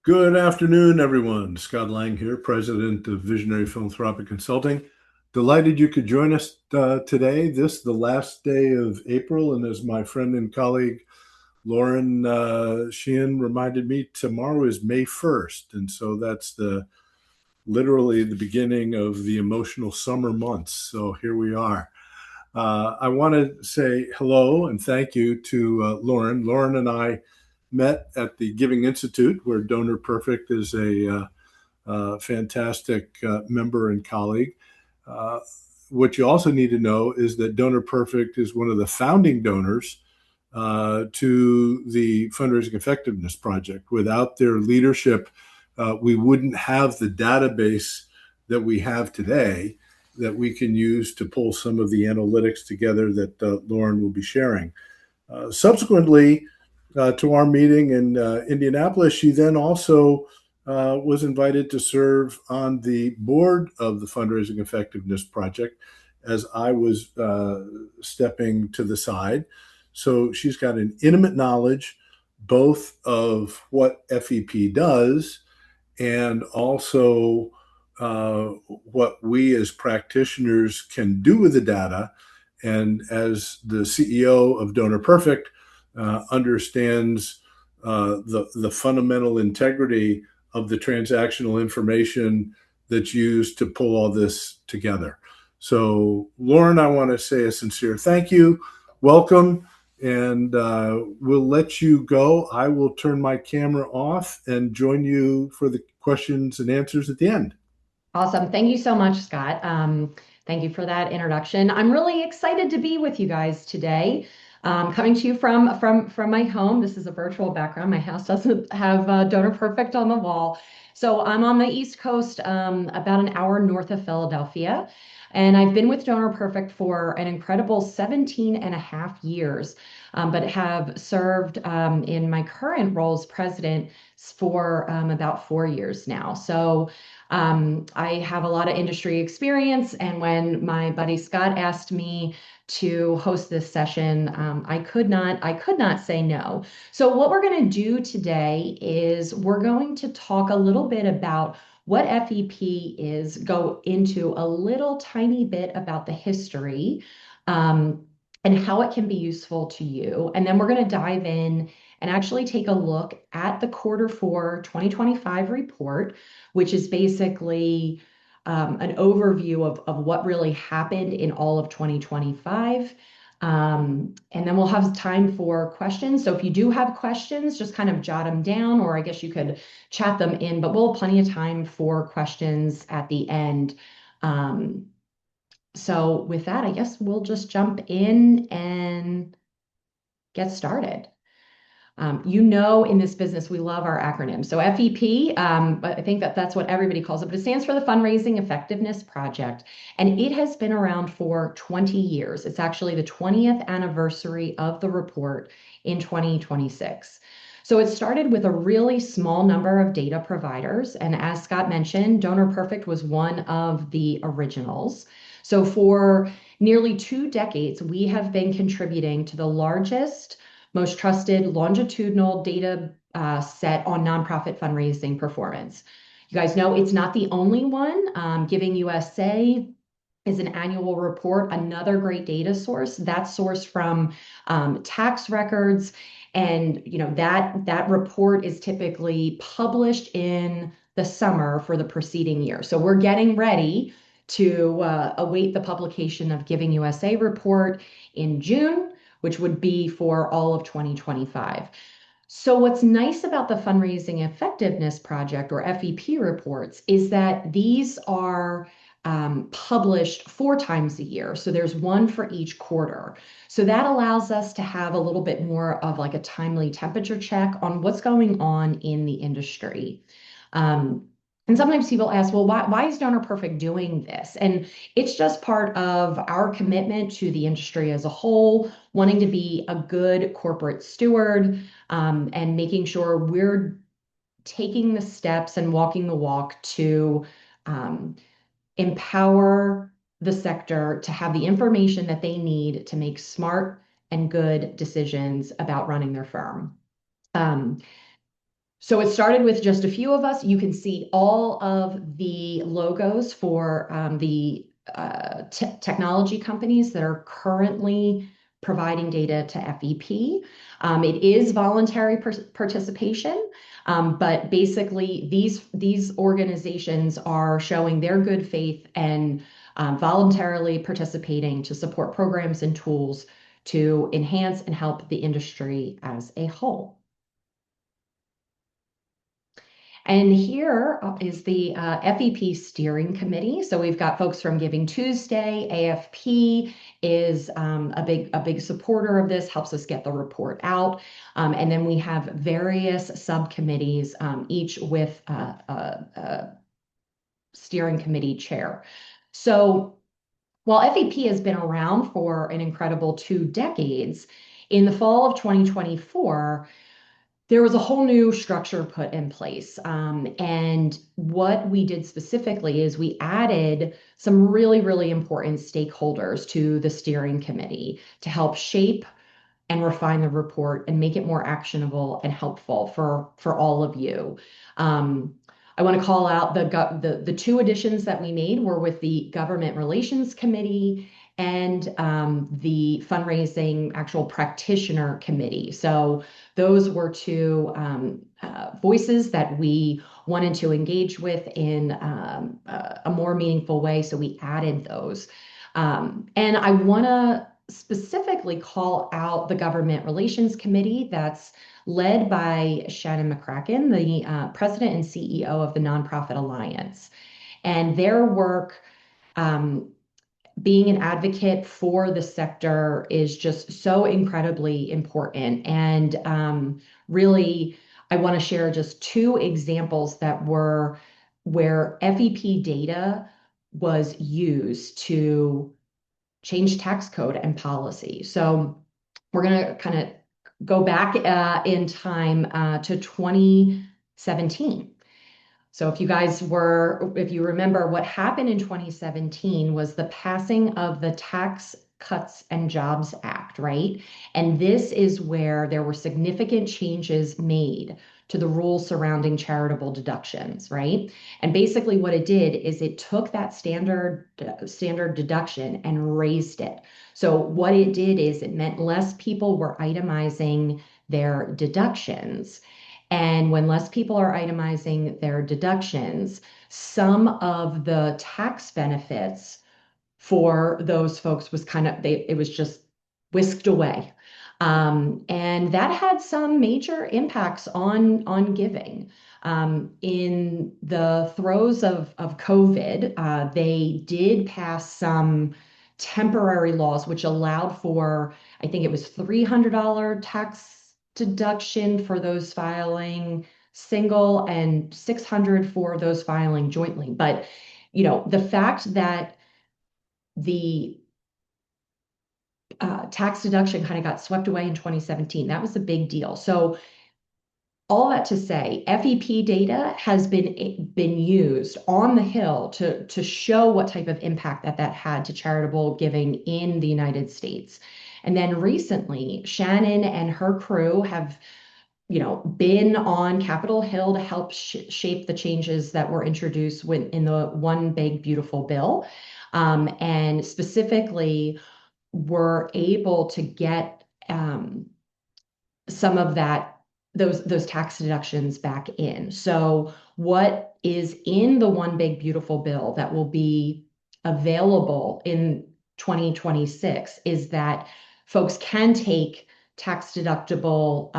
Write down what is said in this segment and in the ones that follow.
Good afternoon, everyone. Scott Lange here, President of Visionary Philanthropic Consulting. Delighted you could join us today, the last day of April. And as my friend and colleague Lauren Sheehan reminded me, tomorrow is May 1st. And so that's literally the beginning of the emotional summer months. So here we are. I want to say hello and thank you to Lauren. Lauren and I met at the Giving Institute, where DonorPerfect is a fantastic member and colleague. Uh, what you also need to know is that DonorPerfect is one of the founding donors to the Fundraising Effectiveness Project. Without their leadership, we wouldn't have the database that we have today that we can use to pull some of the analytics together that Lauren will be sharing. Subsequently, to our meeting in Indianapolis, she then also was invited to serve on the board of the Fundraising Effectiveness Project as I was stepping to the side. So she's got an intimate knowledge both of what FEP does and also what we as practitioners can do with the data. And as the CEO of DonorPerfect, understands the fundamental integrity of the transactional information that's used to pull all this together. So, Lauren, I want to say a sincere thank you. Welcome, and we'll let you go. I will turn my camera off and join you for the questions and answers at the end. Awesome. Thank you so much, Scott. Thank you for that introduction. I'm really excited to be with you guys today. Coming to you from my home. This is a virtual background. My house doesn't have DonorPerfect on the wall. So I'm on the East Coast, about an hour north of Philadelphia. And I've been with DonorPerfect for an incredible 17 and a half years, but have served in my current role as president for about 4 years now. So I have a lot of industry experience, and when my buddy Scott asked me to host this session, I could not say no. So what we're going to do today is we're going to talk a little bit about what FEP is, go into a little tiny bit about the history, and how it can be useful to you. And then we're going to dive in and actually take a look at the Q4 2025 report, which is basically an overview of what really happened in all of 2025. And then we'll have time for questions. So if you do have questions, just kind of jot them down, or I guess you could chat them in, but we'll have plenty of time for questions at the end. So with that, I guess we'll just jump in and get started. In this business, we love our acronyms. So FEP, but I think that's what everybody calls it, but it stands for the Fundraising Effectiveness Project. And it has been around for 20 years. It's actually the 20th anniversary of the report in 2026. So it started with a really small number of data providers. And as Scott mentioned, DonorPerfect was one of the originals. So for nearly 2 decades, we have been contributing to the largest, most trusted longitudinal data set on nonprofit fundraising performance. You guys know it's not the only one. Giving USA is an annual report, another great data source. That's sourced from tax records. And that report is typically published in the summer for the preceding year. So we're getting ready to await the publication of Giving USA report in June, which would be for all of 2025. So what's nice about the Fundraising Effectiveness Project, or FEP reports, is that these are published 4 times a year. So there's one for each quarter. So that allows us to have a little bit more of like a timely temperature check on what's going on in the industry. And sometimes people ask, well, why is DonorPerfect doing this? And it's just part of our commitment to the industry as a whole, wanting to be a good corporate steward, and making sure we're taking the steps and walking the walk to empower the sector to have the information that they need to make smart and good decisions about running their firm. Um, So it started with just a few of us. You can see all of the logos for the technology companies that are currently providing data to FEP. It is voluntary participation, but basically these organizations are showing their good faith and voluntarily participating to support programs and tools to enhance and help the industry as a whole. And here is the FEP steering committee. So we've got folks from Giving Tuesday. AFP is a big supporter of this, helps us get the report out. And then we have various subcommittees, each with a steering committee chair. So while FEP has been around for an incredible 2 decades, in the fall of 2024, there was a whole new structure put in place. And what we did specifically is we added some really, really important stakeholders to the steering committee to help shape and refine the report and make it more actionable and helpful for all of you. I want to call out the two additions that we made were with the Government Relations Committee and the Fundraising Actual Practitioner Committee. So those were two voices that we wanted to engage with in a more meaningful way. So we added those. And I want to specifically call out the Government Relations Committee that's led by Shannon McCracken, the president and CEO of the Nonprofit Alliance. And their work, being an advocate for the sector, is just so incredibly important. And really, I want to share just two examples that were where FEP data was used to change tax code and policy. So we're going to kind of go back in time to 2017. So if you remember, what happened in 2017 was the passing of the Tax Cuts and Jobs Act, right? And this is where there were significant changes made to the rules surrounding charitable deductions, right? And basically what it did is it took that standard deduction and raised it. So what it did is it meant less people were itemizing their deductions. And when less people are itemizing their deductions, some of the tax benefits for those folks was it was just whisked away. And that had some major impacts on giving. In the throes of COVID, they did pass some temporary laws which allowed for, I think it was $300 tax deduction for those filing single and 600 for those filing jointly. But the fact that the tax deduction kind of got swept away in 2017. That was a big deal. So all that to say, FEP data has been used on the Hill to show what type of impact that had to charitable giving in the United States. And then recently, Shannon and her crew have been on Capitol Hill to help shape the changes that were introduced in the One Big Beautiful Bill. And specifically, were able to get some of those tax deductions back in. So what is in the One Big Beautiful Bill that will be available in 2026 is that folks can take tax deductible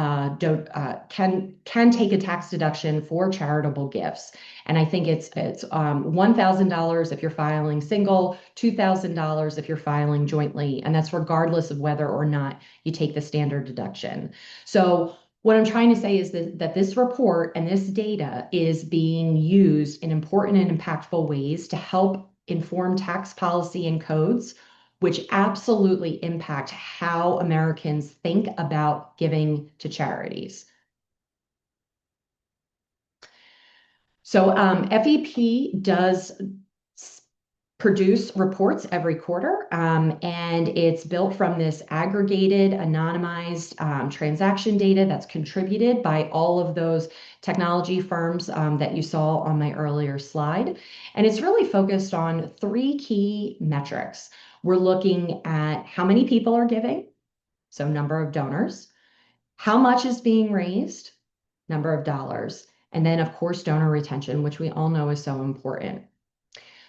can take a tax deduction for charitable gifts. And I think it's $1,000 if you're filing single, $2,000 if you're filing jointly, and that's regardless of whether or not you take the standard deduction. So what I'm trying to say is that this report and this data is being used in important and impactful ways to help inform tax policy and codes, which absolutely impact how Americans think about giving to charities. So FEP does produce reports every quarter, and it's built from this aggregated, anonymized transaction data that's contributed by all of those technology firms that you saw on my earlier slide. And it's really focused on three key metrics. We're looking at how many people are giving, so number of donors, how much is being raised, number of dollars, and then, of course, donor retention, which we all know is so important.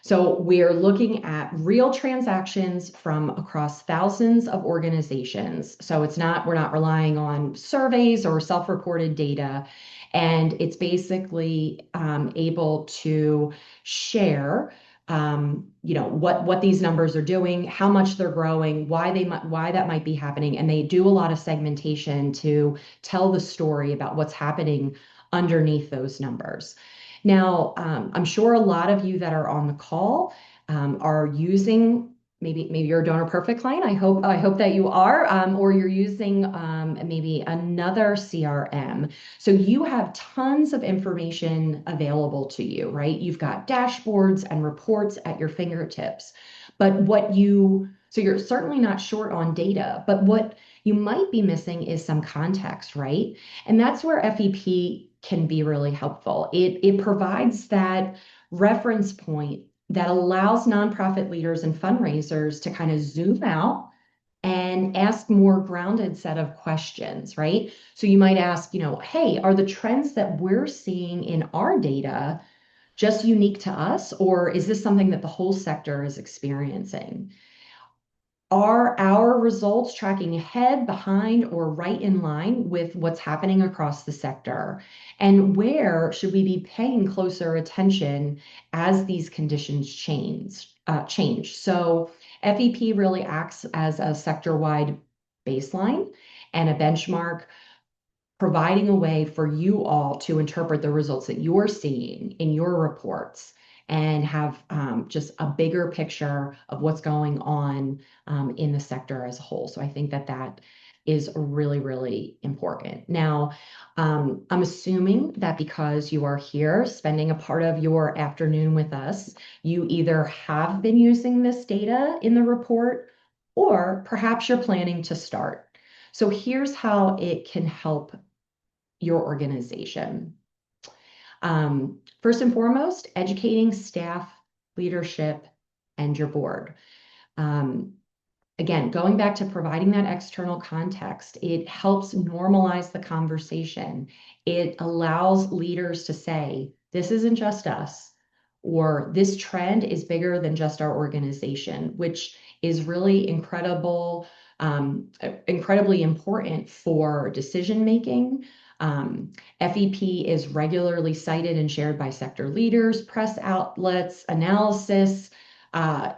So we're looking at real transactions from across thousands of organizations. So we're not relying on surveys or self-reported data. And it's basically able to share what these numbers are doing, how much they're growing, why that might be happening. And they do a lot of segmentation to tell the story about what's happening underneath those numbers. Now, I'm sure a lot of you that are on the call are using maybe you're a DonorPerfect client. I hope that you are, or you're using maybe another CRM. So you have tons of information available to you, right? You've got dashboards and reports at your fingertips. So you're certainly not short on data, but what you might be missing is some context, right? And that's where FEP can be really helpful. It provides that reference point that allows nonprofit leaders and fundraisers to kind of zoom out and ask more grounded set of questions, right? So you might ask, hey, are the trends that we're seeing in our data just unique to us, or is this something that the whole sector is experiencing? Are our results tracking ahead, behind, or right in line with what's happening across the sector? And where should we be paying closer attention as these conditions change? So FEP really acts as a sector-wide baseline and a benchmark, providing a way for you all to interpret the results that you're seeing in your reports and have just a bigger picture of what's going on in the sector as a whole. So I think that is really, really important. Now, I'm assuming that because you are here spending a part of your afternoon with us, you either have been using this data in the report or perhaps you're planning to start. So here's how it can help your organization. First and foremost, educating staff, leadership, and your board. Again, going back to providing that external context, it helps normalize the conversation. It allows leaders to say, this isn't just us, or this trend is bigger than just our organization, which is really incredibly important for decision making. FEP is regularly cited and shared by sector leaders, press outlets, analysis.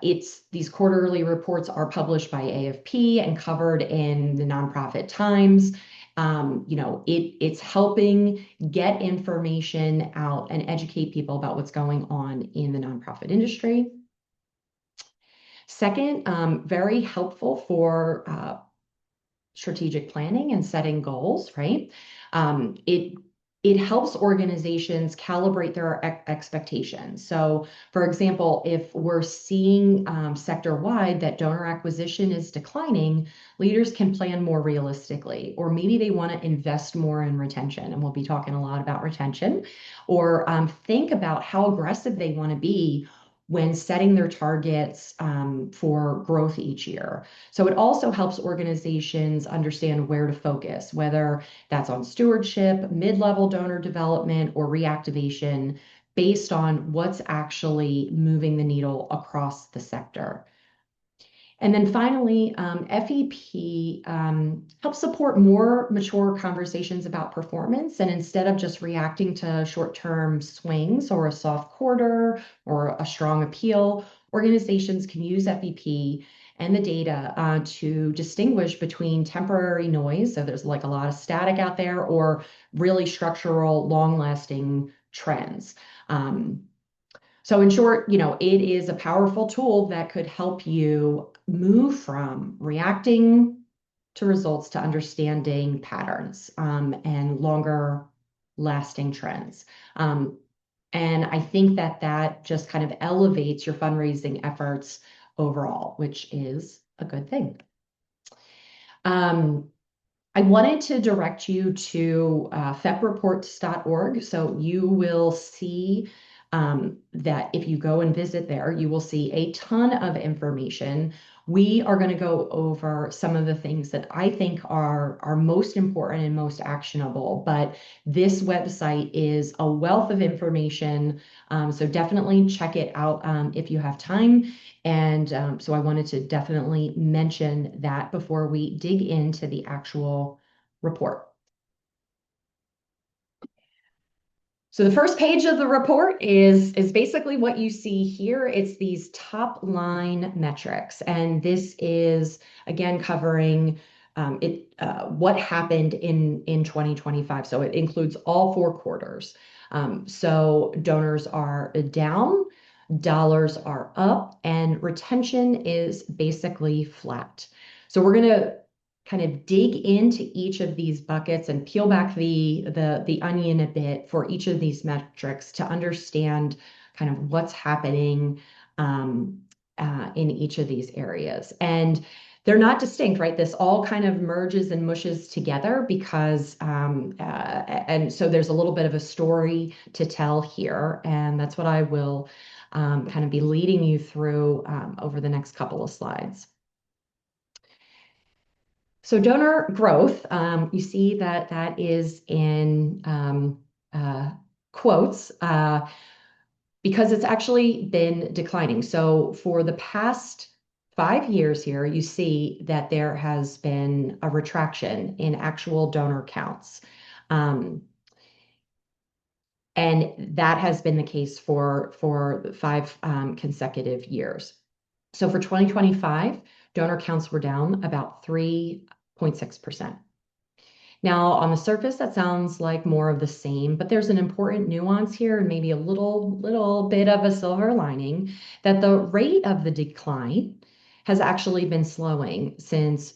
These quarterly reports are published by AFP and covered in the Nonprofit Times. It's helping get information out and educate people about what's going on in the nonprofit industry. Second, very helpful for strategic planning and setting goals, right? It helps organizations calibrate their expectations. So, for example, if we're seeing sector-wide that donor acquisition is declining, leaders can plan more realistically, or maybe they want to invest more in retention, and we'll be talking a lot about retention, or think about how aggressive they want to be when setting their targets for growth each year. So it also helps organizations understand where to focus, whether that's on stewardship, mid-level donor development, or reactivation, based on what's actually moving the needle across the sector. And then finally, FEP helps support more mature conversations about performance. And instead of just reacting to short-term swings or a soft quarter or a strong appeal, organizations can use FEP and the data to distinguish between temporary noise, so there's like a lot of static out there, or really structural, long-lasting trends. So in short, it is a powerful tool that could help you move from reacting to results to understanding patterns and longer lasting trends. And I think that that just kind of elevates your fundraising efforts overall, which is a good thing. Um, I wanted to direct you to fepreports.org. So you will see that if you go and visit there, you will see a ton of information. We are going to go over some of the things that I think are most important and most actionable, but this website is a wealth of information. So definitely check it out if you have time. And so I wanted to definitely mention that before we dig into the actual report. So the first page of the report is basically what you see here. It's these top line metrics, and this is again covering what happened in 2025. So it includes all 4 quarters. So donors are down, dollars are up, and retention is basically flat. So we're going to kind of dig into each of these buckets and peel back the onion a bit for each of these metrics to understand kind of what's happening in each of these areas. And they're not distinct, right? This all kind of merges and mushes together because, and so there's a little bit of a story to tell here, and that's what I will kind of be leading you through over the next couple of slides. So donor growth, you see that that is in quotes because it's actually been declining. So for the past 5 years here, you see that there has been a retraction in actual donor counts. And that has been the case for 5 consecutive years. So for 2025, donor counts were down about 3.6%. Now, on the surface, that sounds like more of the same, but there's an important nuance here and maybe a little bit of a silver lining that the rate of the decline has actually been slowing since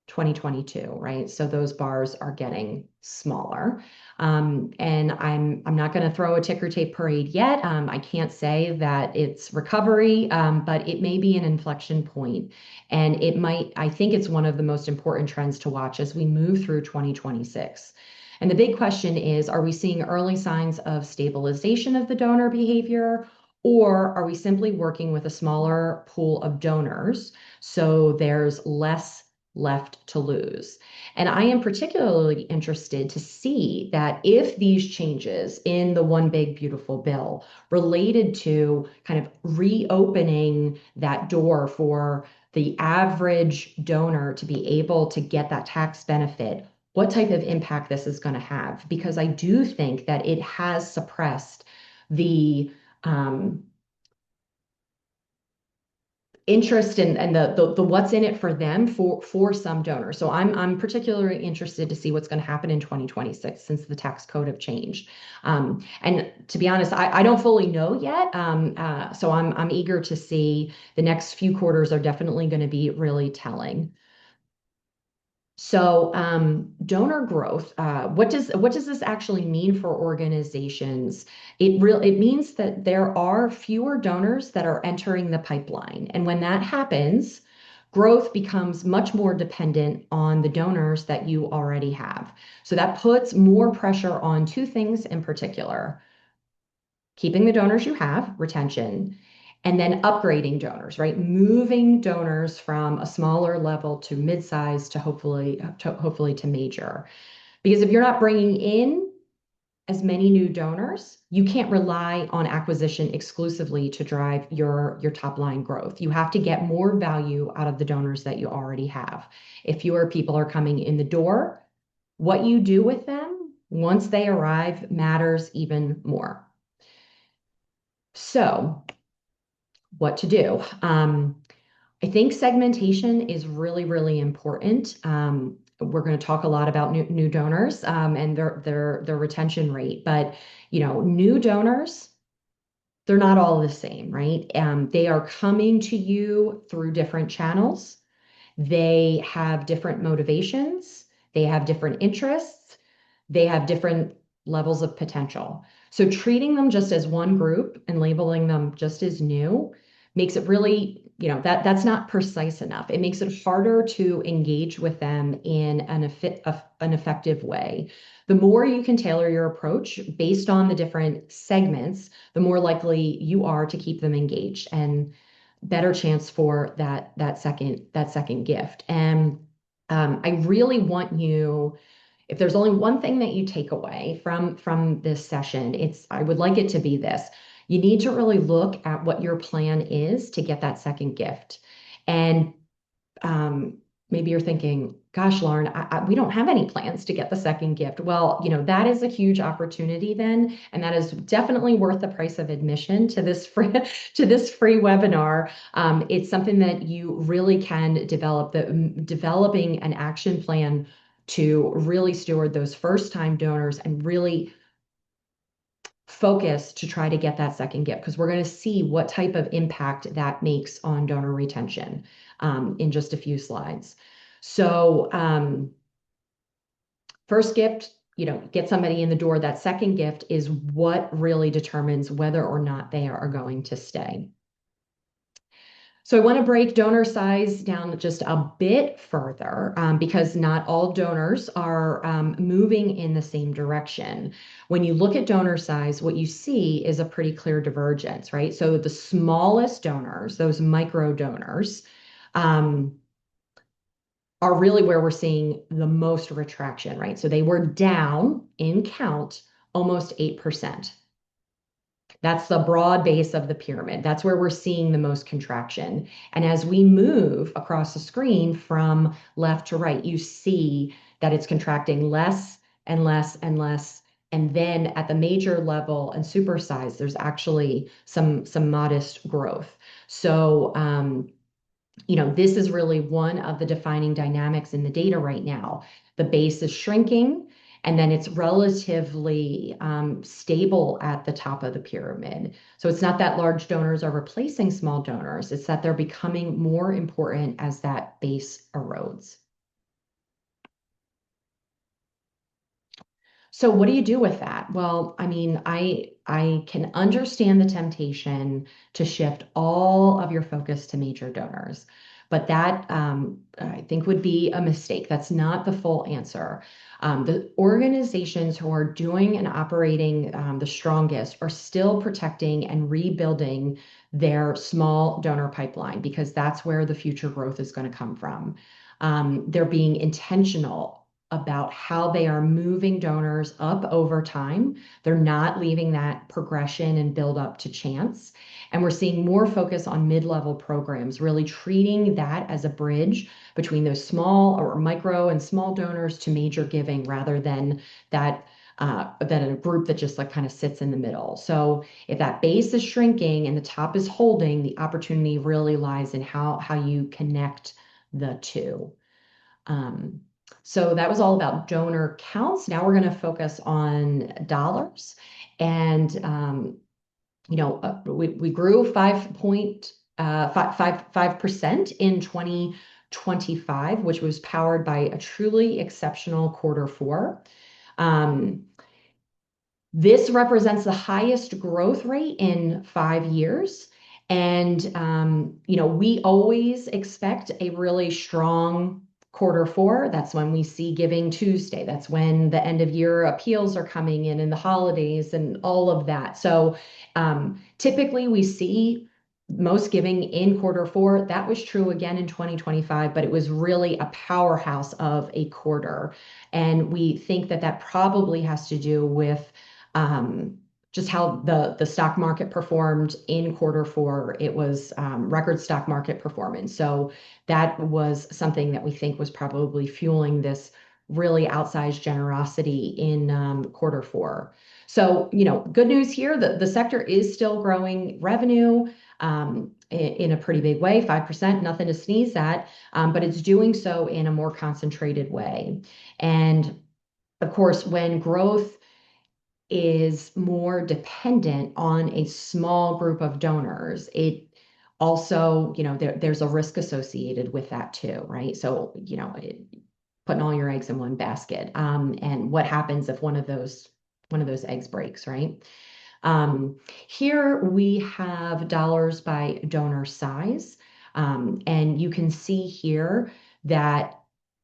2022, right? So those bars are getting smaller. And I'm not going to throw a ticker tape parade yet. I can't say that it's recovery, but it may be an inflection point. And it might, I think it's one of the most important trends to watch as we move through 2026. And the big question is, are we seeing early signs of stabilization of the donor behavior? Or are we simply working with a smaller pool of donors so there's less left to lose? And I am particularly interested to see that if these changes in the One Big Beautiful Bill related to kind of reopening that door for the average donor to be able to get that tax benefit, what type of impact this is going to have. Because I do think that it has suppressed the interest and the what's in it for them for some donors. So I'm particularly interested to see what's going to happen in 2026 since the tax code have changed. And to be honest, I don't fully know yet. So I'm eager to see. The next few quarters are definitely going to be really telling. So donor growth, what does this actually mean for organizations? It means that there are fewer donors that are entering the pipeline. And when that happens, growth becomes much more dependent on the donors that you already have. So that puts more pressure on 2 things in particular: keeping the donors you have, retention, and then upgrading donors, right? Moving donors from a smaller level to mid-size to hopefully to major. Because if you're not bringing in as many new donors, you can't rely on acquisition exclusively to drive your top line growth. You have to get more value out of the donors that you already have. If fewer people are coming in the door, what you do with them once they arrive matters even more. So, what to do? I think segmentation is really important. We're going to talk a lot about new donors and their retention rate, but new donors, they're not all the same, right? They are coming to you through different channels. They have different motivations. They have different interests. They have different levels of potential. So treating them just as one group and labeling them just as new makes it really, that's not precise enough. It makes it harder to engage with them in an effective way. The more you can tailor your approach based on the different segments, the more likely you are to keep them engaged and better chance for that second gift. And I really want you, if there's only one thing that you take away from this session, I would like it to be this. You need to really look at what your plan is to get that second gift. And maybe you're thinking, gosh, Lauren, we don't have any plans to get the second gift. Well, that is a huge opportunity then, and that is definitely worth the price of admission to this free to this free webinar. It's something that you really can develop. Developing an action plan to really steward those first-time donors and really focus to try to get that second gift, because we're going to see what type of impact that makes on donor retention in just a few slides. So first gift, get somebody in the door. That second gift is what really determines whether or not they are going to stay. So I want to break donor size down just a bit further because not all donors are moving in the same direction. When you look at donor size, what you see is a pretty clear divergence, right? So the smallest donors, those micro donors, are really where we're seeing the most retraction, right? So they were down in count almost 8%. That's the broad base of the pyramid. That's where we're seeing the most contraction. And as we move across the screen from left to right, you see that it's contracting less and less and less. And then at the major level and super size, there's actually some modest growth. So this is really one of the defining dynamics in the data right now. The base is shrinking, and then it's relatively stable at the top of the pyramid. So it's not that large donors are replacing small donors, it's that they're becoming more important as that base erodes. So what do you do with that? Well, I mean, I can understand the temptation to shift all of your focus to major donors, but that I think would be a mistake. That's not the full answer. The organizations who are doing and operating the strongest are still protecting and rebuilding their small donor pipeline because that's where the future growth is going to come from. They're being intentional about how they are moving donors up over time. They're not leaving that progression and build up to chance. And we're seeing more focus on mid-level programs, really treating that as a bridge between those small or micro and small donors to major giving rather than that than a group that just like kind of sits in the middle. So if that base is shrinking and the top is holding, the opportunity really lies in how you connect the two. So that was all about donor counts. Now we're going to focus on dollars. And, we grew 5.5% in 2025, which was powered by a truly exceptional quarter four. This represents the highest growth rate in 5 years. And, we always expect a really strong quarter four. That's when we see Giving Tuesday. That's when the end of year appeals are coming in and the holidays and all of that. So typically we see most giving in quarter four. That was true again in 2025, but it was really a powerhouse of a quarter. And we think that probably has to do with just how the stock market performed in quarter four. It was record stock market performance. So that was something that we think was probably fueling this really outsized generosity in quarter four. So, good news here, the sector is still growing revenue in a pretty big way, 5%, nothing to sneeze at, but it's doing so in a more concentrated way. And of course, when growth is more dependent on a small group of donors, it also, there's a risk associated with that too, right? So, putting all your eggs in one basket. And what happens if one of those one of those eggs breaks, right? Um, Here we have dollars by donor size. And you can see here that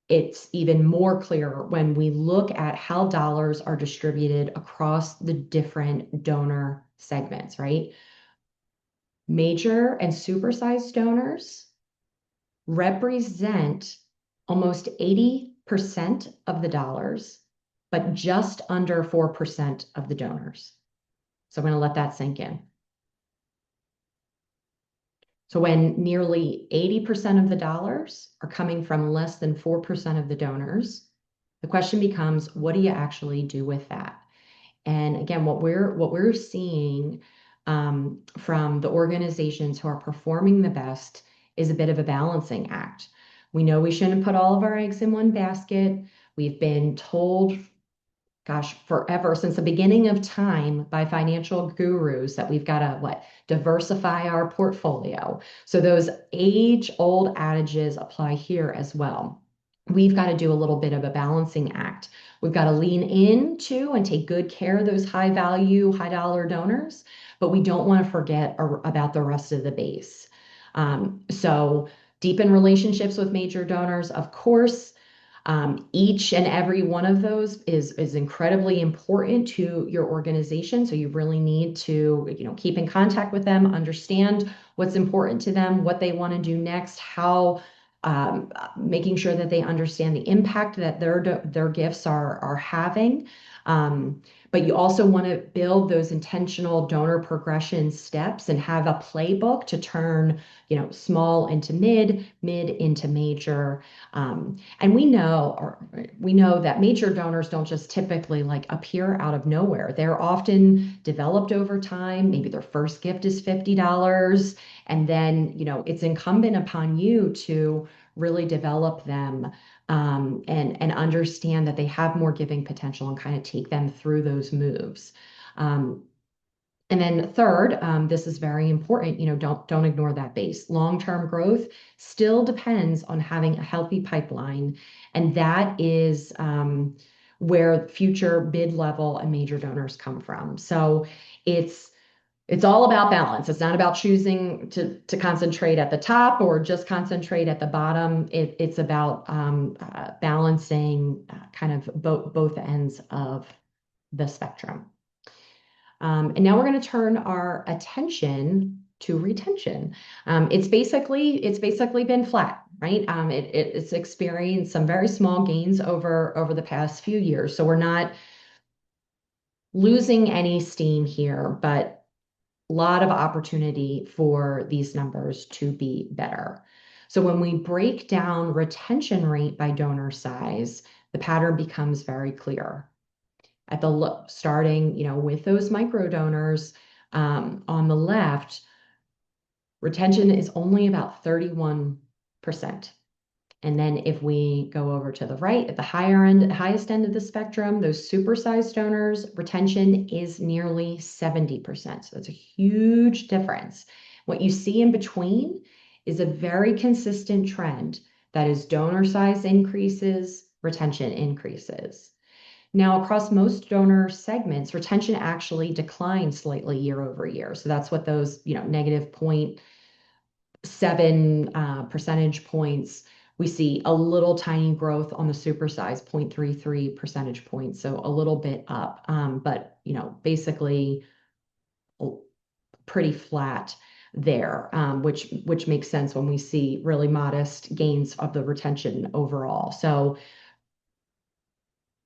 it's even more clear when we look at how dollars are distributed across the different donor segments, right? Major and supersized donors represent almost 80% of the dollars, but just under 4% of the donors. So I'm going to let that sink in. So when nearly 80% of the dollars are coming from less than 4% of the donors, the question becomes, what do you actually do with that? And again, what we're seeing from the organizations who are performing the best is a bit of a balancing act. We know we shouldn't put all of our eggs in one basket. We've been told, gosh, forever, since the beginning of time by financial gurus, that we've got to diversify our portfolio. So those age-old adages apply here as well. We've got to do a little bit of a balancing act. We've got to lean into and take good care of those high value, high dollar donors, but we don't want to forget about the rest of the base. So deepen relationships with major donors, of course. Each and every one of those is incredibly important to your organization. So you really need to, keep in contact with them, understand what's important to them, what they want to do next, how making sure that they understand the impact that their gifts are having. But you also want to build those intentional donor progression steps and have a playbook to turn, small into mid into major. And we know that major donors don't just typically appear out of nowhere. They're often developed over time. Maybe their first gift is $50. And then, it's incumbent upon you to really develop them and understand that they have more giving potential and kind of take them through those moves. Um, and then third, this is very important, don't ignore that base. Long-term growth still depends on having a healthy pipeline, and that is where future mid-level and major donors come from. So it's all about balance. It's not about choosing to concentrate at the top or just concentrate at the bottom. It's about balancing kind of both ends of the spectrum. And now we're going to turn our attention to retention. It's basically been flat, right? It's experienced some very small gains over the past few years. So we're not losing any steam here, but a lot of opportunity for these numbers to be better. So when we break down retention rate by donor size, the pattern becomes very clear. At the starting, with those micro donors on the left, retention is only about 31%. And then if we go over to the right, at the highest end of the spectrum, those supersized donors, retention is nearly 70%. So that's a huge difference. What you see in between is a very consistent trend that is donor size increases, retention increases. Now, across most donor segments, retention actually declines slightly year over year. So that's what those, negative 0.7 percentage points. We see a little tiny growth on the supersize, 0.33 percentage points, so a little bit up, but basically pretty flat there, which makes sense when we see really modest gains of the retention overall. So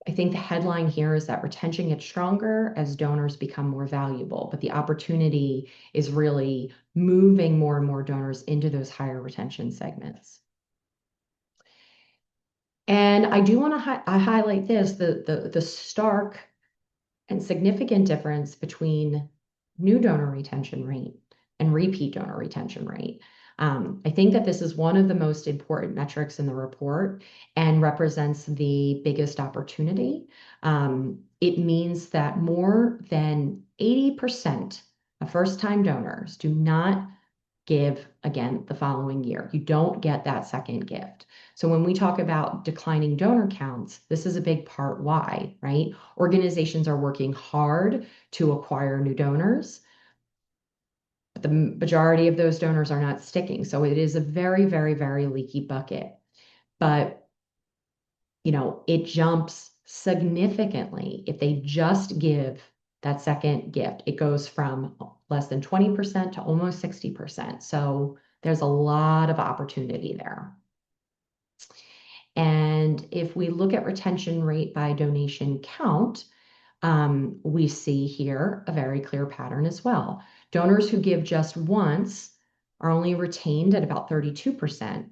I think the headline here is that retention gets stronger as donors become more valuable, but the opportunity is really moving more and more donors into those higher retention segments. And I do want to highlight this, the stark and significant difference between new donor retention rate and repeat donor retention rate. I think that this is one of the most important metrics in the report and represents the biggest opportunity. It means that more than 80% of first-time donors do not give again the following year. You don't get that second gift. So when we talk about declining donor counts, this is a big part why, right? Organizations are working hard to acquire new donors, but the majority of those donors are not sticking. So it is a very, very, very leaky bucket. But it jumps significantly if they just give that second gift. It goes from less than 20% to almost 60%. So there's a lot of opportunity there. And if we look at retention rate by donation count, we see here a very clear pattern as well. Donors who give just once are only retained at about 32%.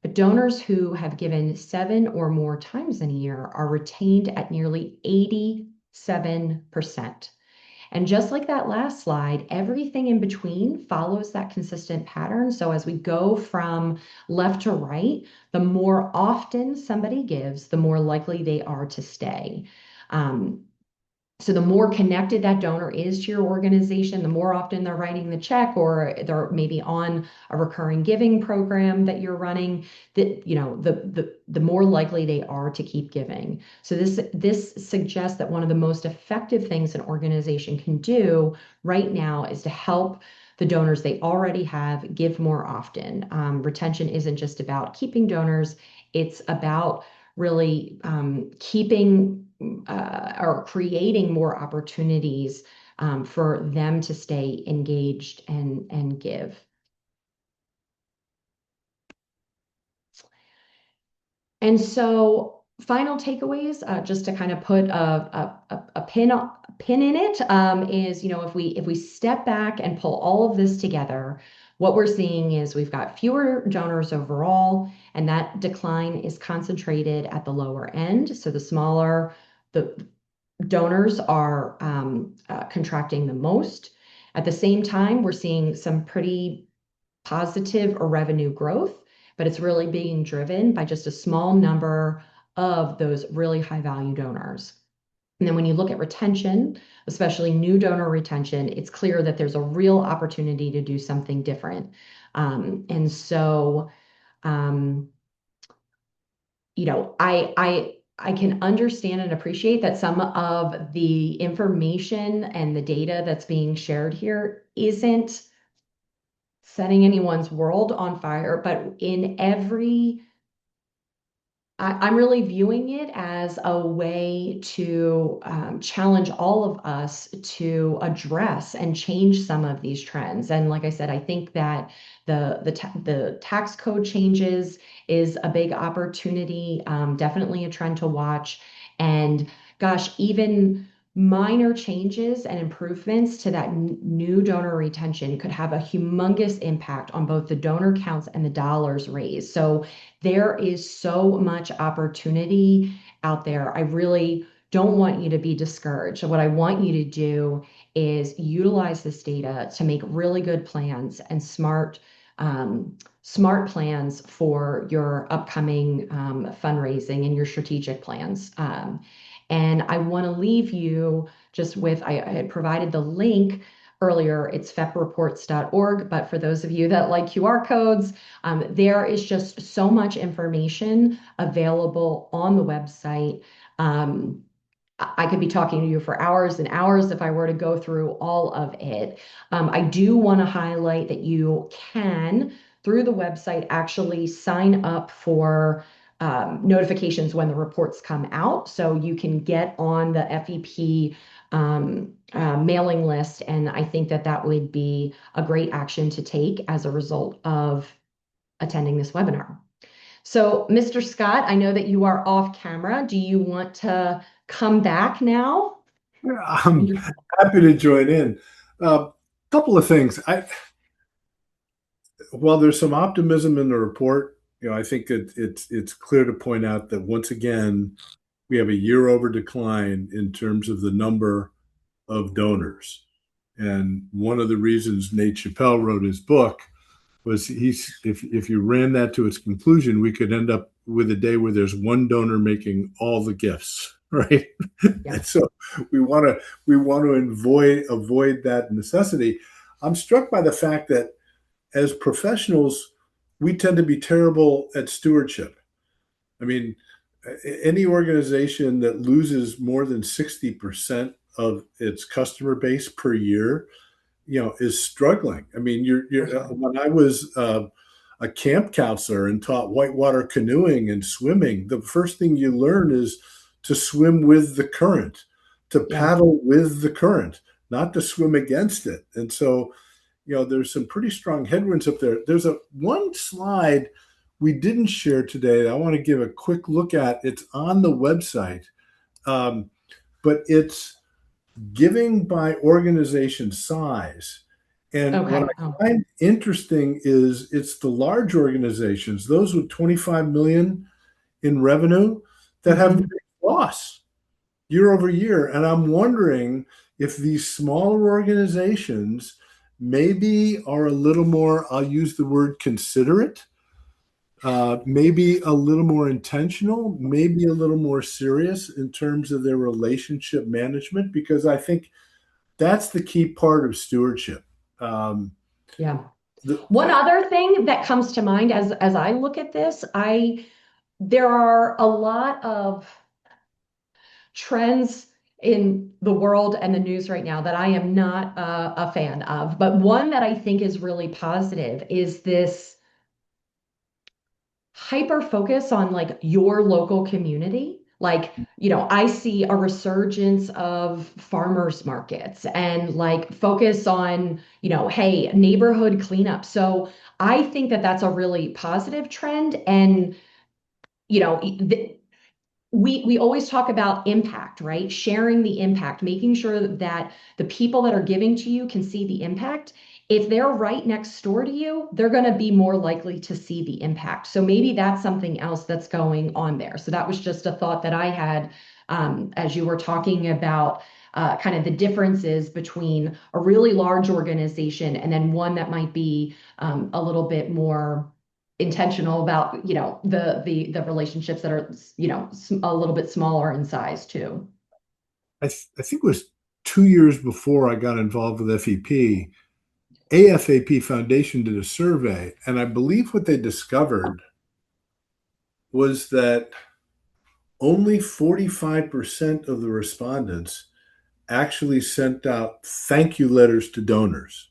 But donors who have given 7 or more times in a year are retained at nearly 87%. And just like that last slide, everything in between follows that consistent pattern. So as we go from left to right, the more often somebody gives, the more likely they are to stay. So the more connected that donor is to your organization, the more often they're writing the check, or they're maybe on a recurring giving program that you're running, that the more likely they are to keep giving. So this suggests that one of the most effective things an organization can do right now is to help the donors they already have give more often. Retention isn't just about keeping donors, it's about really keeping or creating more opportunities for them to stay engaged and give. And so final takeaways, just to kind of put a pin in it, is if we step back and pull all of this together, what we're seeing is we've got fewer donors overall, and that decline is concentrated at the lower end. So the smaller the donors are contracting the most. At the same time, we're seeing some pretty positive revenue growth, but it's really being driven by just a small number of those really high value donors. And then when you look at retention, especially new donor retention, it's clear that there's a real opportunity to do something different. And so, I can understand and appreciate that some of the information and the data that's being shared here isn't setting anyone's world on fire, but I'm really viewing it as a way to challenge all of us to address and change some of these trends. And like I said, I think that the tax code changes is a big opportunity, definitely a trend to watch. And gosh, even minor changes and improvements to that new donor retention could have a humongous impact on both the donor counts and the dollars raised. So there is so much opportunity out there. I really don't want you to be discouraged. So what I want you to do is utilize this data to make really good plans and smart plans for your upcoming fundraising and your strategic plans. And I want to leave you just with, I had provided the link earlier, it's fepreports.org, but for those of you that like QR codes, there is just so much information available on the website. I could be talking to you for hours and hours if I were to go through all of it. I do want to highlight that you can, through the website, actually sign up for notifications when the reports come out. So you can get on the FEP mailing list. And I think that would be a great action to take as a result of attending this webinar. So, Mr. Scott, I know that you are off camera. Do you want to come back now? I'm happy to join in. A couple of things. While there's some optimism in the report, I think that it's clear to point out that once again we have a year-over decline in terms of the number of donors. And one of the reasons Nate Chappelle wrote his book was if you ran that to its conclusion, we could end up with a day where there's one donor making all the gifts, right? Yeah. And so we want to avoid that necessity. I'm struck by the fact that as professionals, we tend to be terrible at stewardship. I mean, any organization that loses more than 60% of its customer base per year, is struggling. I mean, For you're sure. when I was a camp counselor and taught whitewater canoeing and swimming, the first thing you learn is to swim with the current, to Yeah. paddle with the current, not to swim against it. And so, there's some pretty strong headwinds up there. There's a one slide we didn't share today that I want to give a quick look at. It's on the website, but it's giving by organization size. And what Okay. I Oh, find interesting is it's the large organizations, those with 25 million in revenue, that have the hmm. big loss year over year. And I'm wondering if these smaller organizations maybe are a little more, I'll use the word considerate, maybe a little more intentional, maybe a little more serious in terms of their relationship management, because I think that's the key part of stewardship. Um, Yeah. the, One other thing that comes to mind as I look at this, I there are a lot of trends in the world and the news right now that I am not a fan of. But one that I think is really positive is this hyper focus on like your local community. Like, I see a resurgence of farmers markets and like focus on, hey, neighborhood cleanup. So I think that that's a really positive trend. And, you know, we always talk about impact, right? Sharing the impact, making sure that the people that are giving to you can see the impact. If they're right next door to you, they're going to be more likely to see the impact. So maybe that's something else that's going on there. So that was just a thought that I had as you were talking about kind of the differences between a really large organization and then one that might be a little bit more intentional about the relationships that are a little bit smaller in size too. I think it was 2 years before I got involved with FEP. AFAP Foundation did a survey, and I believe what they discovered was that only 45% of the respondents actually sent out thank you letters to donors.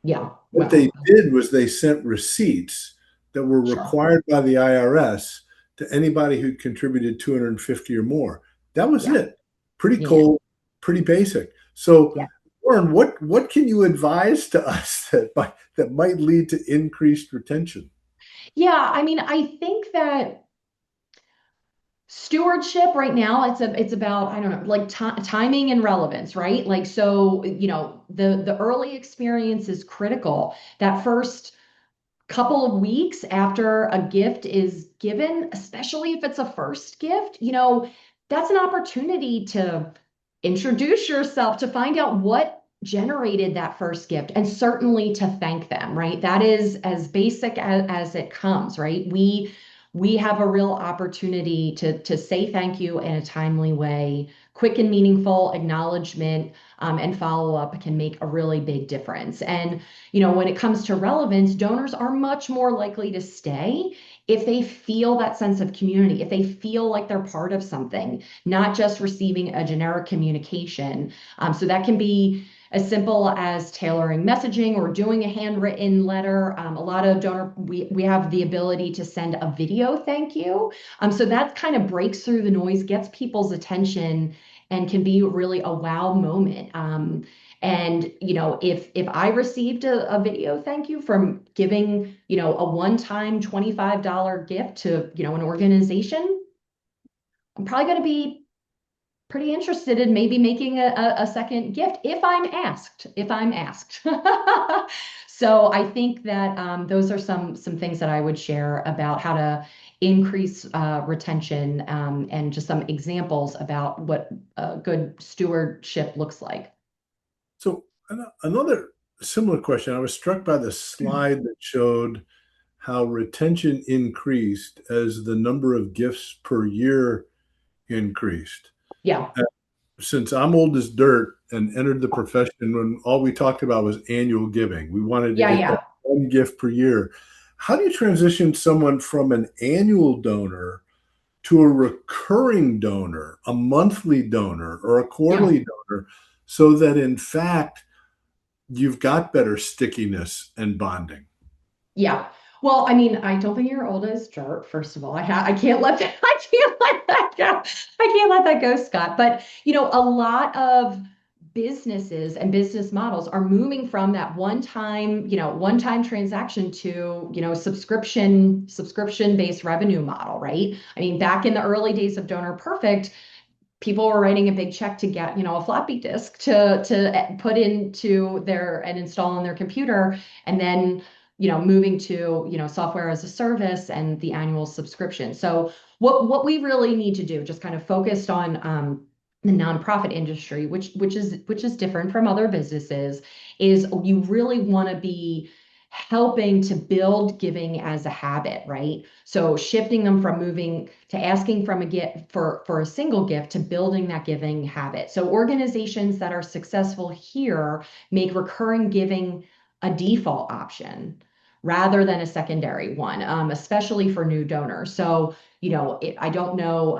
Yeah, What they well, did was they sent receipts that were sure. required by the IRS to anybody who contributed 250 or more. That was Yeah, it. Pretty yeah, cold, pretty basic. So, yeah. Warren, what can you advise to us that might lead to increased retention? Yeah, I mean, I think that stewardship right now it's about I don't know like timing and relevance, right? Like so the early experience is critical. That first couple of weeks after a gift is given, especially if it's a first gift, that's an opportunity to introduce yourself, to find out what generated that first gift, and certainly to thank them, right? That is as basic as it comes, right? We have a real opportunity to say thank you in a timely way. Quick and meaningful acknowledgement and follow up can make a really big difference. And when it comes to relevance, donors are much more likely to stay if they feel that sense of community, if they feel like they're part of something, not just receiving a generic communication. So that can be as simple as tailoring messaging or doing a handwritten letter. A lot of we have the ability to send a video thank you. So that kind of breaks through the noise, gets people's attention, and can be really a wow moment. And if I received a video thank you from giving a one-time $25 gift to an organization, I'm probably going to be pretty interested in maybe making a second gift if I'm asked. So I think that those are some things that I would share about how to increase retention, and just some examples about what good stewardship looks like. So, another similar question. I was struck by the slide that showed how retention increased as the number of gifts per year increased. Yeah, Since I'm old as dirt and entered the profession when all we talked about was annual giving, we wanted to yeah, get that yeah. one gift per year. How do you transition someone from an annual donor to a recurring donor, a monthly donor, or a Yeah. quarterly donor, so that in fact you've got better stickiness and bonding? Yeah. Well, I mean, I don't think your oldest jerk, first of all. I can't let that I can't let that go. I can't let that go, Scott. But a lot of businesses and business models are moving from that one-time transaction to, subscription-based revenue model, right? I mean, back in the early days of DonorPerfect, people were writing a big check to get, a floppy disk to put into their and install on their computer, and then, moving to, software as a service and the annual subscription. So what we really need to do, just kind of focused on the nonprofit industry, which is different from other businesses, is you really want to be helping to build giving as a habit, right? So shifting them from moving to asking from a gift for a single gift to building that giving habit. So organizations that are successful here make recurring giving a default option rather than a secondary one, especially for new donors. So, I don't know,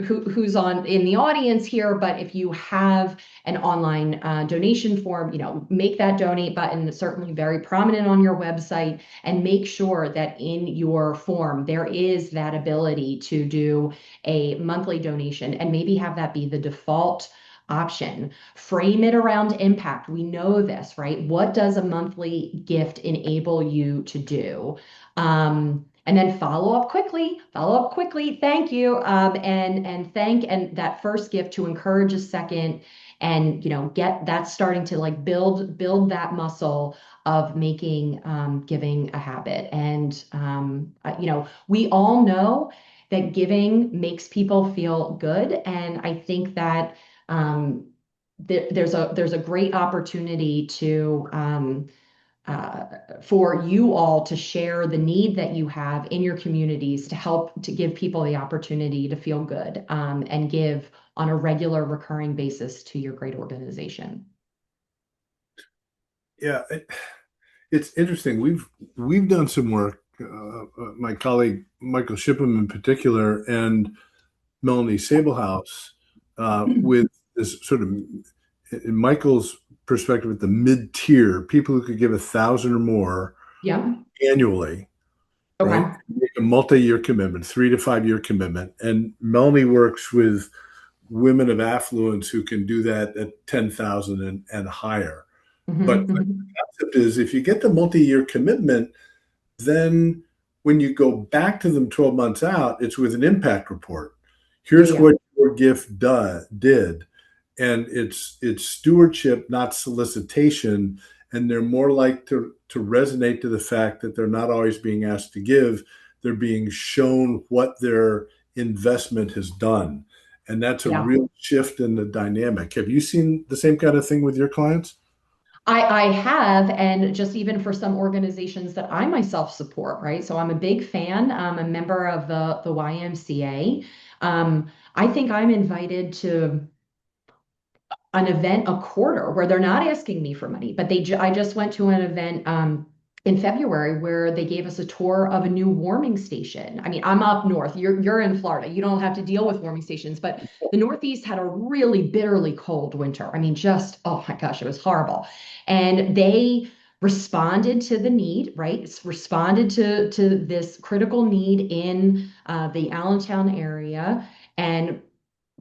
who's on in the audience here, but if you have an online donation form, make that donate button certainly very prominent on your website, and make sure that in your form there is that ability to do a monthly donation, and maybe have that be the default option. Frame it around impact. We know this, right? What does a monthly gift enable you to do? And then follow up quickly. Thank you. And thank, and that first gift to encourage a second, and get that starting to like build that muscle of making giving a habit. And we all know that giving makes people feel good, and I think that um, there's a great opportunity to for you all to share the need that you have in your communities, to help to give people the opportunity to feel good, and give on a regular, recurring basis to your great organization. Yeah, it's interesting. We've done some work, my colleague Michael Shipham in particular, and Melanie Sablehouse, with this sort of, in Michael's perspective, at the mid-tier, people who could give 1,000 or more Yeah. annually, right? Okay. Make a multi-year commitment, 3 to 5 year commitment. And Melanie works with women of affluence who can do that at 10,000 and higher. But Mhm, the mhm. concept is, if you get the multi-year commitment, then when you go back to them 12 months out, it's with an impact report. Yeah, Here's yeah, what your gift did. And it's stewardship, not solicitation. And they're more like to resonate to the fact that they're not always being asked to give. They're being shown what their investment has done. And that's a yeah. real shift in the dynamic. Have you seen the same kind of thing with your clients? I have, and just even for some organizations that I myself support, right? So I'm a big fan. I'm a member of the YMCA. I think I'm invited to an event a quarter where they're not asking me for money, but I just went to an event in February where they gave us a tour of a new warming station. I mean, I'm up north. You're in Florida. You don't have to deal with warming stations, but the Northeast had a really bitterly cold winter. I mean, just oh my gosh, it was horrible. And they responded to the need, right? It's responded to this critical need in the Allentown area, and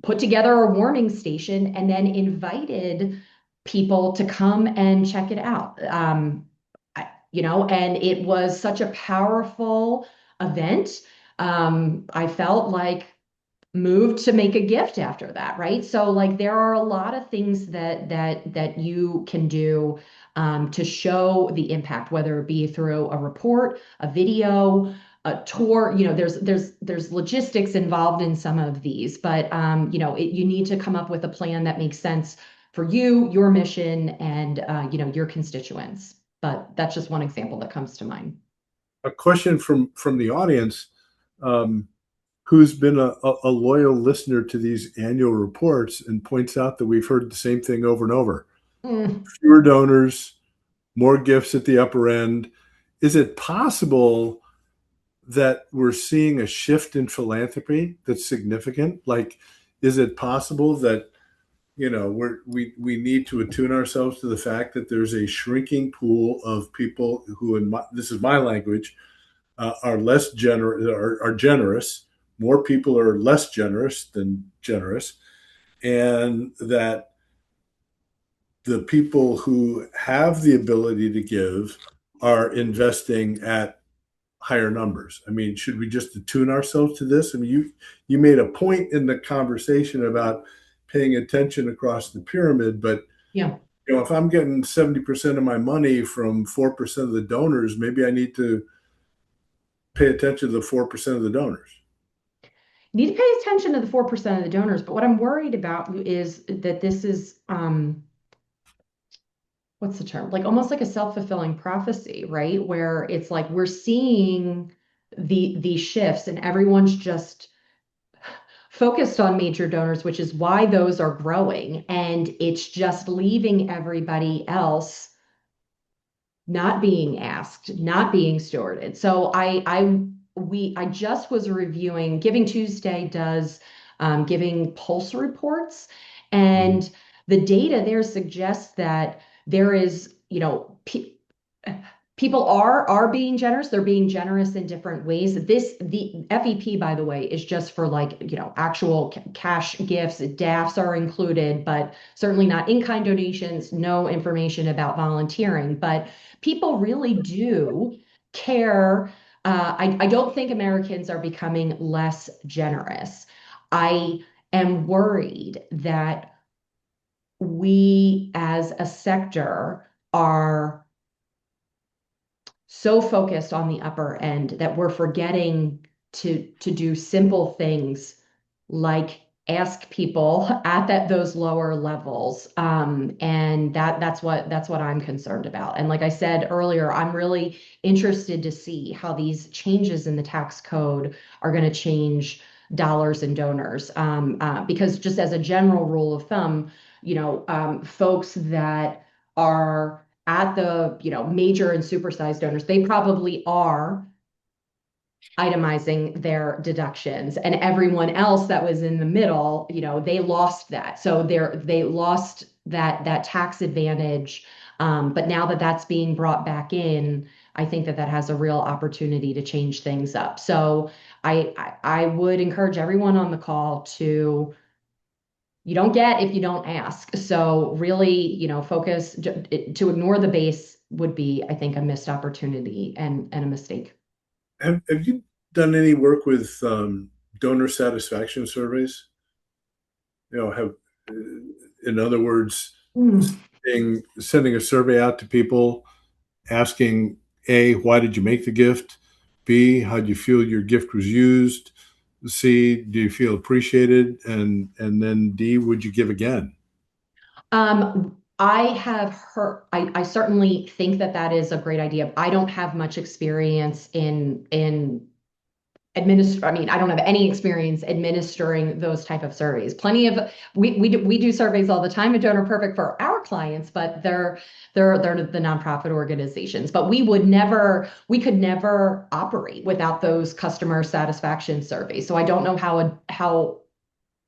put together a warming station, and then invited people to come and check it out. And it was such a powerful event. I felt like moved to make a gift after that, right? So like there are a lot of things that you can do to show the impact, whether it be through a report, a video, a tour. There's logistics involved in some of these, but you need to come up with a plan that makes sense for you, your mission, and your constituents. But that's just one example that comes to mind. A question from the audience, um, who's been a loyal listener to these annual reports and points out that we've heard the same thing over and over. Mm, Fewer donors, more gifts at the upper end. Is it possible that we're seeing a shift in philanthropy that's significant? Like, is it possible that we need to attune ourselves to the fact that there's a shrinking pool of people who, this is my language, are less generous, are generous. More people are less generous than generous, and that the people who have the ability to give are investing at higher numbers. I mean, should we just attune ourselves to this? I mean, you made a point in the conversation about paying attention across the pyramid, but Yeah. if I'm getting 70% of my money from 4% of the donors, maybe I need to pay attention to the 4% of the donors. You need to pay attention to the 4% of the donors, but what I'm worried about is that this is what's the term? Like almost like a self-fulfilling prophecy, right? Where it's like we're seeing these shifts and everyone's just focused on major donors, which is why those are growing. And it's just leaving everybody else not being asked, not being stewarded. So I just was reviewing. Giving Tuesday does giving pulse reports, Mhm. and the data there suggests that there is, people are being generous. They're being generous in different ways. The FEP, by the way, is just for like, actual cash gifts. DAFs are included, but certainly not in-kind donations, no information about volunteering. But people really do care. I don't think Americans are becoming less generous. I am worried that we as a sector are so focused on the upper end that we're forgetting to do simple things like ask people at those lower levels, and that's what I'm concerned about. And like I said earlier, I'm really interested to see how these changes in the tax code are going to change dollars and donors, because just as a general rule of thumb, folks that are at the major and supersized donors, they probably are itemizing their deductions, and everyone else that was in the middle, they lost that. So they lost that tax advantage. But now that that's being brought back in, I think that has a real opportunity to change things up. So I would encourage everyone on the call to, you don't get if you don't ask. So really, focus. To ignore the base would be, I think, a missed opportunity and a mistake. Have you done any work with donor satisfaction surveys? Have, in other words, Mm. sending a survey out to people asking A, why did you make the gift? B, how do you feel your gift was used? C, do you feel appreciated? And then D, would you give again? I have heard, I certainly think that is a great idea. I don't have much experience in administer. I mean, I don't have any experience administering those type of surveys. Plenty of we do surveys all the time at DonorPerfect for our clients, but they're the nonprofit organizations. But we could never operate without those customer satisfaction surveys. So I don't know how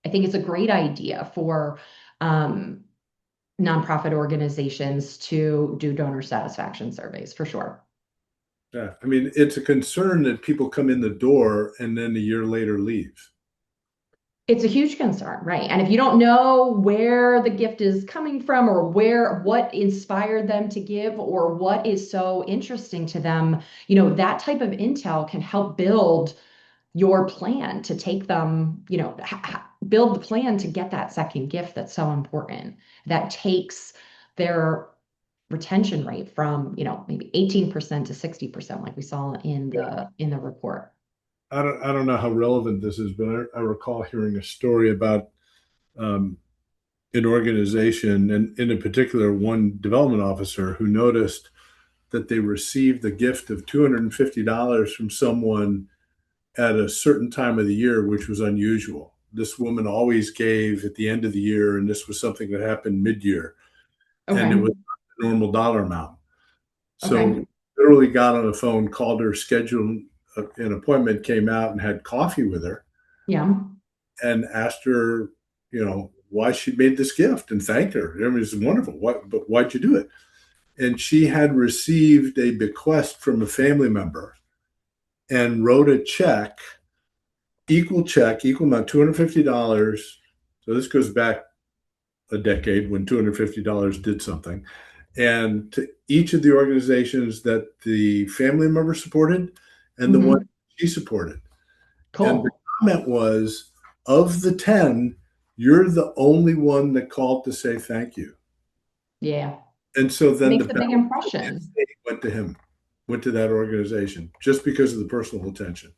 I think it's a great idea for nonprofit organizations to do donor satisfaction surveys for sure. Yeah, I mean, it's a concern that people come in the door and then a year later leave. It's a huge concern, right? And if you don't know where the gift is coming from or what inspired them to give or what is so interesting to them, that type of intel can help build your plan to take them, build the plan to get that second gift that's so important. That takes their retention rate from, maybe 18% to 60%, like we saw in Yeah. the report. I don't know how relevant this is, but I recall hearing a story about um, an organization, and in particular, one development officer who noticed that they received a gift of $250 from someone at a certain time of the year, which was unusual. This woman always gave at the end of the year, and this was something that happened mid-year, and it Okay. was not the normal dollar amount. So Okay. literally got on the phone, called her, scheduled an appointment, came out and had coffee with her Yeah. and asked her, why she made this gift and thanked her. I mean, it's wonderful. But why'd you do it? And she had received a bequest from a family member and wrote a check, equal amount, $250. So this goes back a decade when $250 did something. And to each of the organizations that the family member supported and the one Hmm. she supported. And the Cool. comment was, of the 10, you're the only one that called to say thank you. Yeah. And so then the Makes a big balance of the impression. estate went to him, went to that organization, just because of the personal attention.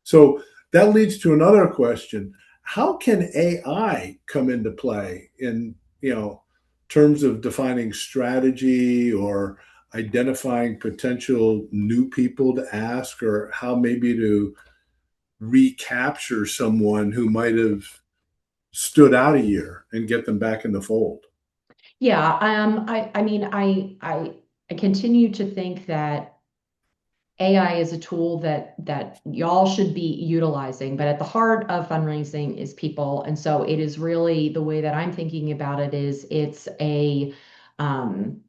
So that leads to another question. How can AI come into play in, terms of defining strategy or identifying potential new people to ask, or how maybe to recapture someone who might have stood out a year and get them back in the fold? Yeah. I mean, I continue to think that AI is a tool that y'all should be utilizing, but at the heart of fundraising is people. And so it is really the way that I'm thinking about it is it's a um,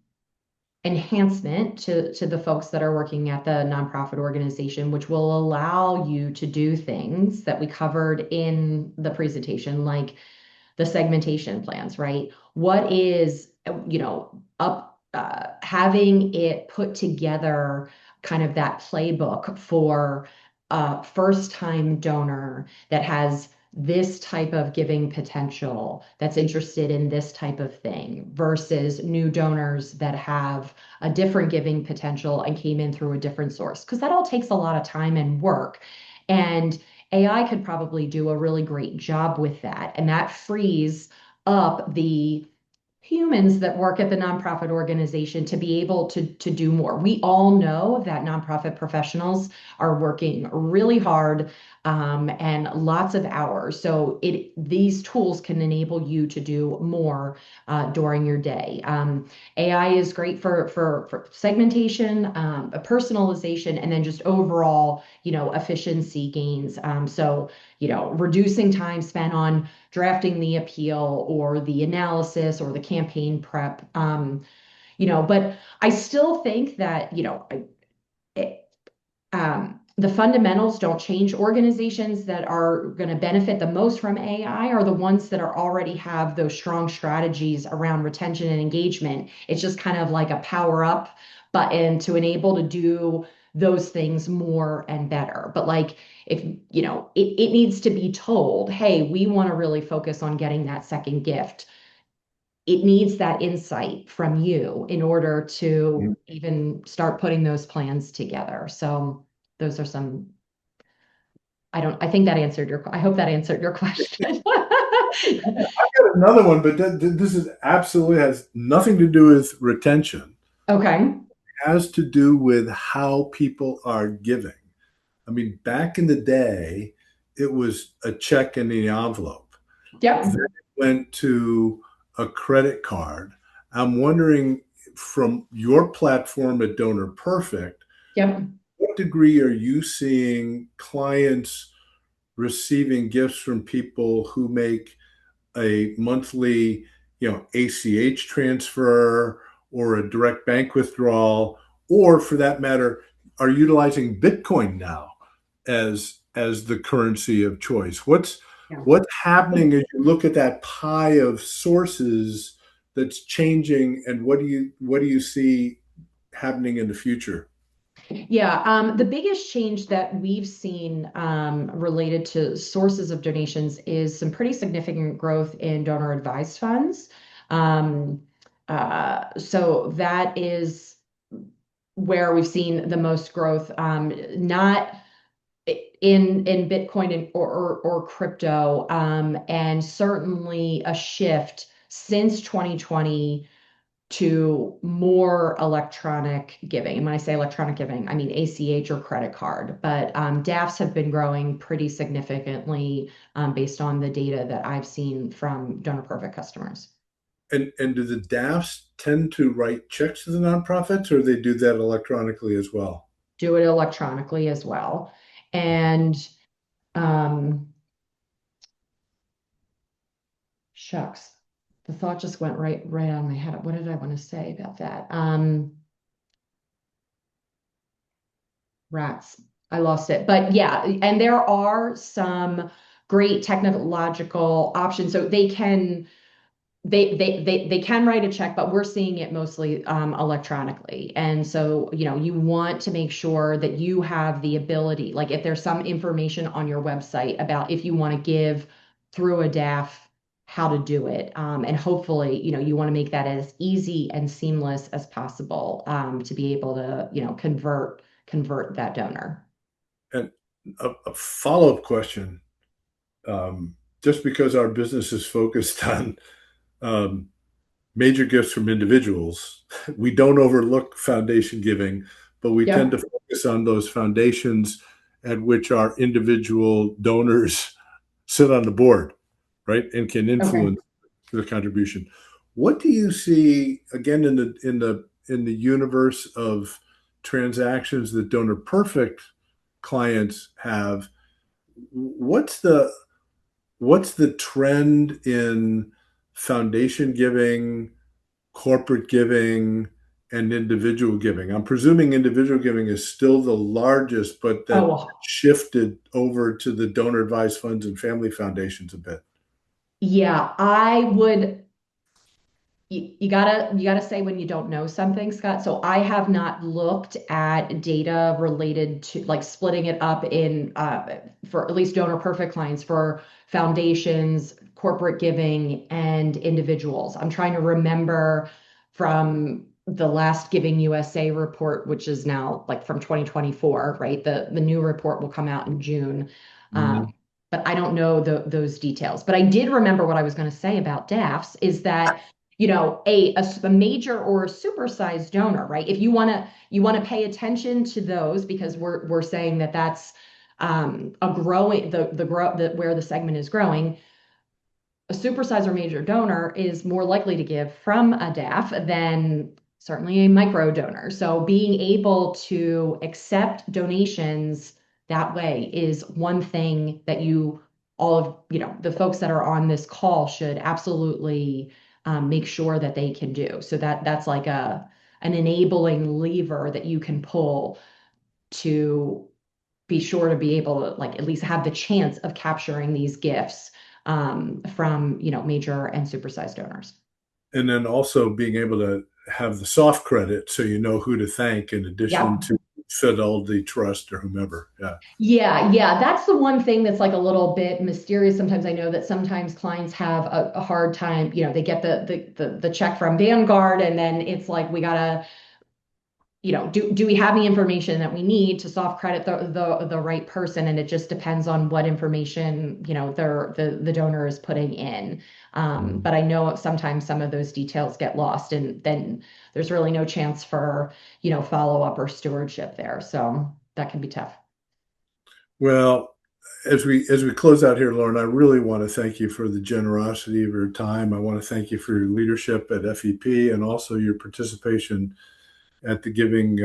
enhancement to the folks that are working at the nonprofit organization, which will allow you to do things that we covered in the presentation, like the segmentation plans, right? What is, up having it put together kind of that playbook for a first time donor that has this type of giving potential, that's interested in this type of thing, versus new donors that have a different giving potential and came in through a different source. Because that all takes a lot of time and work. And AI could probably do a really great job with that. And that frees up the humans that work at the nonprofit organization to be able to do more. We all know that nonprofit professionals are working really hard and lots of hours. So these tools can enable you to do more during your day. AI is great for segmentation, personalization, and then just overall, efficiency gains. So, reducing time spent on drafting the appeal or the analysis or the campaign prep. But I still think that, it, the fundamentals don't change. Organizations that are going to benefit the most from AI are the ones that are already have those strong strategies around retention and engagement. It's just kind of like a power up button to enable to do those things more and better. But like if it needs to be told, hey, we want to really focus on getting that second gift. It needs that insight from you in order to even start putting those plans together. So those are some, I think that answered I hope that answered your question. Got another one, but this is absolutely has nothing to do with retention. Okay. It has to do with how people are giving. I mean, back in the day, it was a check in the envelope. Then Yep. it went to a credit card. I'm wondering, from your platform at DonorPerfect, Yep. what degree are you seeing clients receiving gifts from people who make a monthly, ACH transfer or a direct bank withdrawal, or for that matter, are utilizing Bitcoin now as the currency of choice? Yeah. What's happening as you look at that pie of sources that's changing, and what do you see happening in the future? Yeah, the biggest change that we've seen related to sources of donations is some pretty significant growth in donor advised funds. Um, so that is where we've seen the most growth, not in Bitcoin or crypto, and certainly a shift since 2020 to more electronic giving. And when I say electronic giving, I mean ACH or credit card. But DAFs have been growing pretty significantly based on the data that I've seen from DonorPerfect customers. And do the DAFs tend to write checks to the nonprofits, or they do that electronically as well? Do it electronically as well. And um, shucks, the thought just went right on my head. What did I want to say about that? Rats. I lost it. But yeah, and there are some great technological options. So they can write a check, but we're seeing it mostly electronically. And so, you want to make sure that you have the ability, like if there's some information on your website about if you want to give through a DAF, how to do it. And hopefully, you want to make that as easy and seamless as possible to be able to, convert that donor. And a follow-up question, um, just because our business is focused on um, major gifts from individuals, we don't overlook foundation giving, but we tend to Yep. focus on those foundations at which our individual donors sit on the board, right, and can Okay. influence the contribution. What do you see again in the universe of transactions that DonorPerfect clients have? What's the what's the trend in foundation giving, corporate giving, and individual giving? I'm presuming individual giving is still the largest, but that Oh, shifted over to the donor advised funds and family foundations a bit. yeah, I would. You gotta say when you don't know something, Scott. So I have not looked at data related to like splitting it up in for at least donor perfect clients for foundations, corporate giving, and individuals. I'm trying to remember from the last Giving USA report, which is now like from 2024, right? The new report will come out in June. Mhm. But I don't know those details. But I did remember what I was going to say about DAFs is that a major or a supersized donor, right? If you want to pay attention to those because we're saying that that's a growing the grow the where the segment is growing. A supersized or major donor is more likely to give from a DAF than certainly a micro donor. So being able to accept donations that way is one thing that all of, the folks that are on this call should absolutely make sure that they can do. So that's like an enabling lever that you can pull to be sure to be able to like at least have the chance of capturing these gifts from major and supersized donors. And then also being able to have the soft credit so you know who to thank in addition Yep. to Fidelity Trust or whomever. Yeah. Yeah. That's the one thing that's like a little bit mysterious. Sometimes I know that sometimes clients have a hard time, they get the check from Vanguard and then it's like we gotta do we have the information that we need to soft credit the right person? And it just depends on what information, the donor is putting in. Mhm. But I know sometimes some of those details get lost and then there's really no chance for, follow up or stewardship there. So that can be tough. Well, as we close out here, Lauren, I really want to thank you for the generosity of your time. I want to thank you for your leadership at FEP and also your participation at the Giving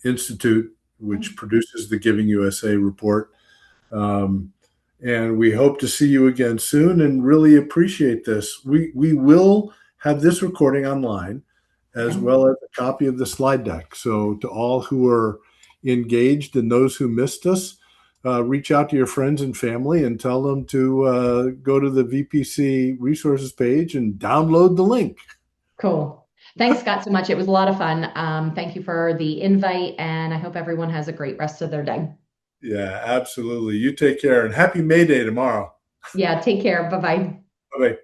Institute, which produces the Giving USA report. Um, and we hope to see you again soon and really appreciate this. We will have this recording online as Okay. well as a copy of the slide deck. So to all who are engaged and those who missed us, reach out to your friends and family and tell them to go to the VPC resources page and download the link. Cool. Thanks, Scott, so much. It was a lot of fun. Thank you for the invite, and I hope everyone has a great rest of their day. Yeah, absolutely. You take care and happy May Day tomorrow. Yeah, take care. Bye bye. Bye bye.